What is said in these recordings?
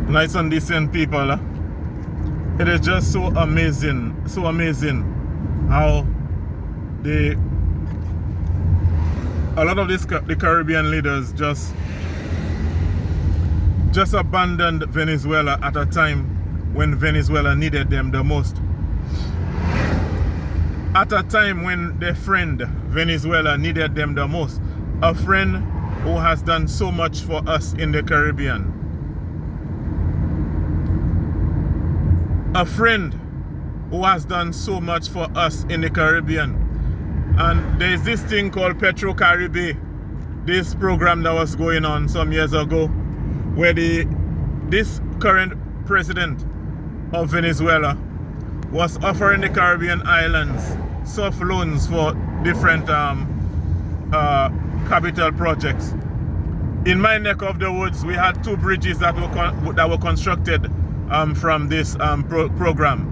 Nice and decent people. It is just so amazing how a lot of the Caribbean leaders just abandoned Venezuela at a time when Venezuela needed them the most. At a time when their friend Venezuela needed them the most. A friend who has done so much for us in the Caribbean. A friend who has done so much for us in the Caribbean. And there's this thing called Caricom, this program that was going on some years ago, where this current president of Venezuela was offering the Caribbean islands soft loans for different capital projects. In my neck of the woods, we had 2 bridges that were constructed from this program,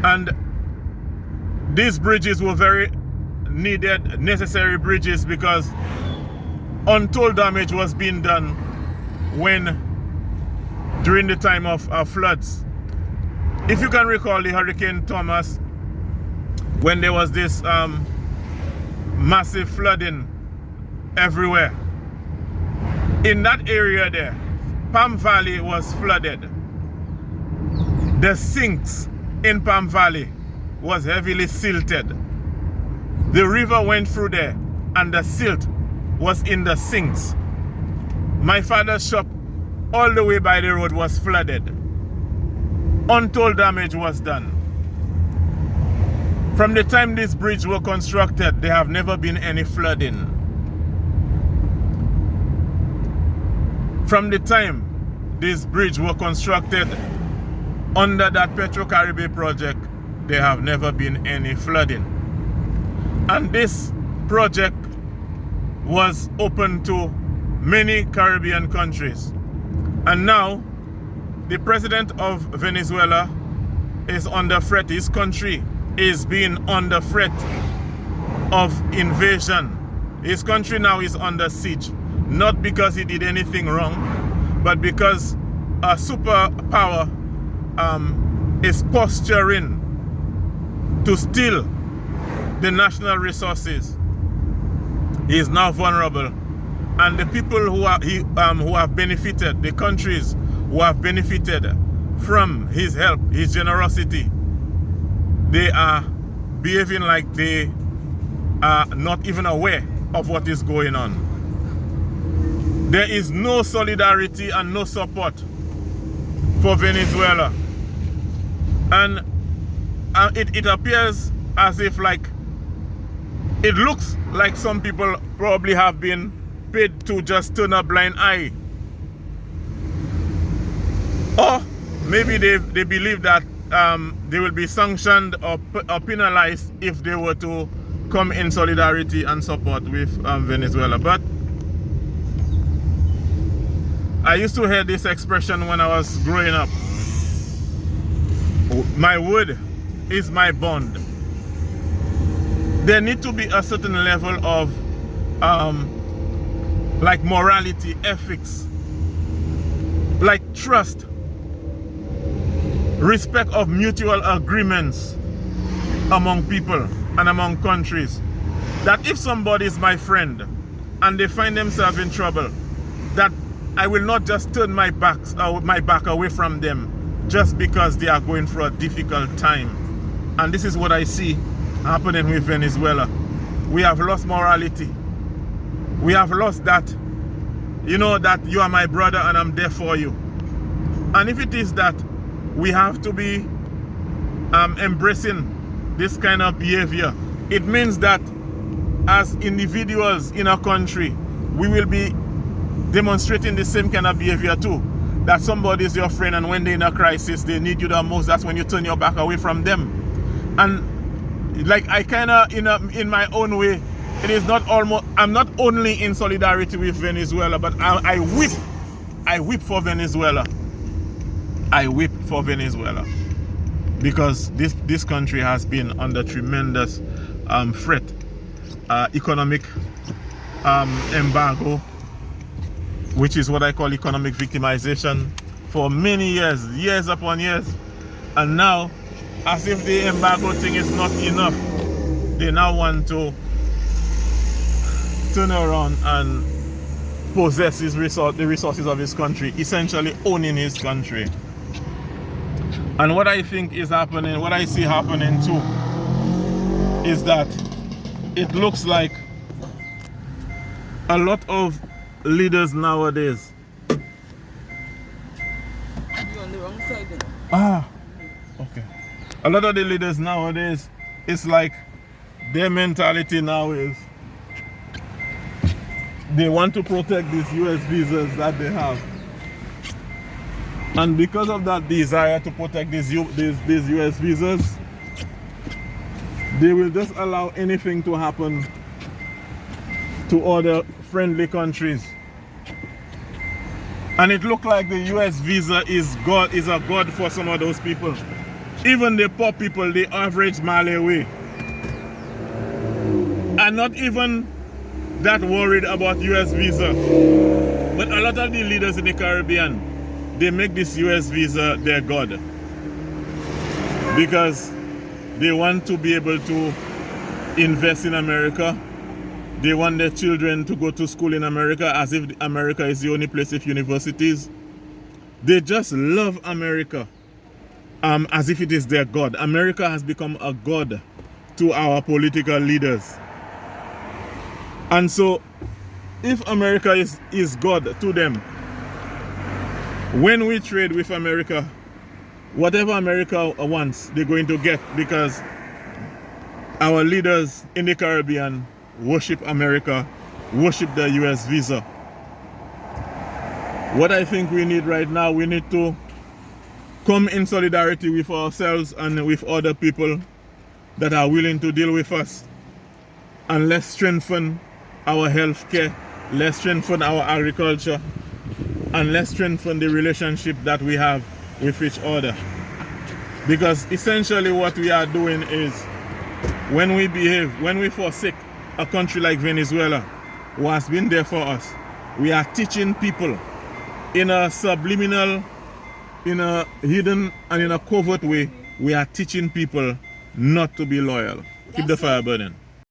and these bridges were very needed, necessary bridges, because untold damage was being done during the time of floods. If you can recall the Hurricane Thomas, when there was this massive flooding everywhere, in that area there, Palm Valley was flooded. The sinks in Palm Valley was heavily silted. The river went through there and the silt was in the sinks. My father's shop all the way by the road was flooded. Untold damage was done. From the time this bridge was constructed, there have never been any flooding. From the time this bridge was constructed under that Caricom project, there have never been any flooding. And this project was open to many Caribbean countries. And now, the president of Venezuela is under threat. His country is being under threat of invasion. His country now is under siege. Not because he did anything wrong, but because a superpower is posturing to steal the national resources. He is now vulnerable, and the people who have benefited, the countries who have benefited from his help, his generosity, they are behaving like they are not even aware of what is going on. There is no solidarity and no support for Venezuela. And it appears as if it looks like some people probably have been paid to just turn a blind eye. Or maybe they believe that they will be sanctioned or penalized if they were to come in solidarity and support with Venezuela. But I used to hear this expression when I was growing up. My word is my bond. There need to be a certain level of morality, ethics, like trust, respect of mutual agreements among people and among countries. That if somebody is my friend and they find themselves in trouble, that I will not just turn my back away from them just because they are going through a difficult time. And this is what I see happening with Venezuela. We have lost morality. We have lost that, that you are my brother and I'm there for you. And if it is that we have to be embracing this kind of behavior, it means that as individuals in a country, we will be demonstrating the same kind of behavior too. That somebody is your friend, and when they're in a crisis, they need you the most, that's when you turn your back away from them. And I kind of, in my own way, it is not almost, I'm not only in solidarity with Venezuela, but I weep for Venezuela. I weep for Venezuela. Because this country has been under tremendous threat, economic embargo, which is what I call economic victimization, for many years, years upon years. And now, as if the embargo thing is not enough, they now want to turn around and possess the resources of his country, essentially owning his country. And what I think is happening, what I see happening too, is that it looks like a lot of leaders nowadays. You're on the wrong side then. Okay. A lot of the leaders nowadays, it's like their mentality now is they want to protect these US visas that they have. And because of that desire to protect these US visas, they will just allow anything to happen to other friendly countries. And it looked like the US visa is a god for some of those people. Even the poor people, the average Malawi, are not even that worried about US visa. But a lot of the leaders in the Caribbean, they make this US visa their god. Because they want to be able to invest in America. They want their children to go to school in America as if America is the only place with universities. They just love America as if it is their god. America has become a god to our political leaders. And so, if America is God to them, when we trade with America, whatever America wants, they're going to get, because our leaders in the Caribbean worship America, worship the US visa. What I think we need right now, we need to come in solidarity with ourselves and with other people that are willing to deal with us. And let's strengthen our healthcare, let's strengthen our agriculture, and let's strengthen the relationship that we have with each other. Because essentially what we are doing is, when we behave, when we forsake a country like Venezuela, who has been there for us, we are teaching people in a subliminal, in a hidden and in a covert way, we are teaching people not to be loyal. Keep the fire burning.